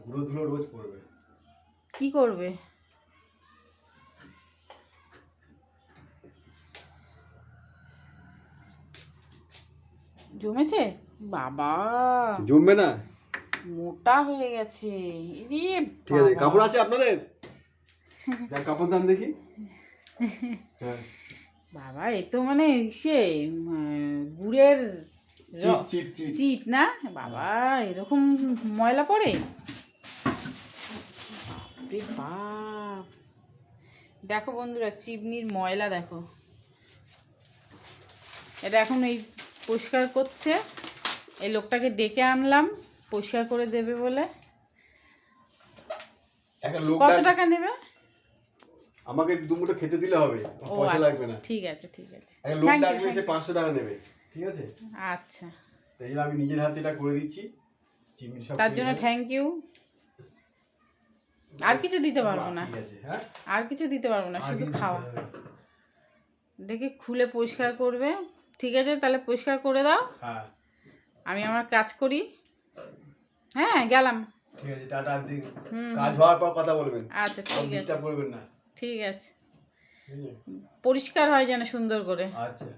গুঁড়ো ধুলো রোজ পড়বে। কি করবে? জমেছে বাবা, জমবে না? মোটা হয়ে গেছে। ঠিক আছে, কাপড় আছে আপনাদের? যার কাপড় দান দেখি। হ্যাঁ বাবা, এ তো মানে সে গুড়ের চিট না বাবা, এরকম ময়লা পড়ে? বাপ, দেখো বন্ধুরা, চিমনির ময়লা দেখো। এটা এখন এই পরিষ্কার করছে। এই লোকটাকে ডেকে আনলাম পরিষ্কার করে দেবে বলে। কত টাকা নেবে? আমাকে দুমুঠো খেতে দিলে হবে, পয়সা লাগবে না। ঠিক আছে ঠিক আছে, একটা লোক ডাকবে, সে 500 টাকা নেবে, ঠিক আছে? আচ্ছা, তাই জন্য আমি নিজের হাতে এটা করে দিচ্ছি। চিমনি সব তার জন্য থ্যাংক ইউ। আর কিছু দিতে পারবো না, ঠিক আছে? হ্যাঁ, আর কিছু দিতে পারবো না, শুধু খাওয়া। দেখে খুলে পরিষ্কার করবে। ঠিক আছে, তাহলে পরিষ্কার করে দাও। হ্যাঁ, আমি আমার কাজ করি। হ্যাঁ, গেলাম। ঠিক আছে, টাটা। কাজ হওয়ার পর কথা বলবেন। আচ্ছা ঠিক আছে, ডিস্টার্ব করবেন না। ঠিক আছে। পরিষ্কার হয় যেন সুন্দর করে। আচ্ছা।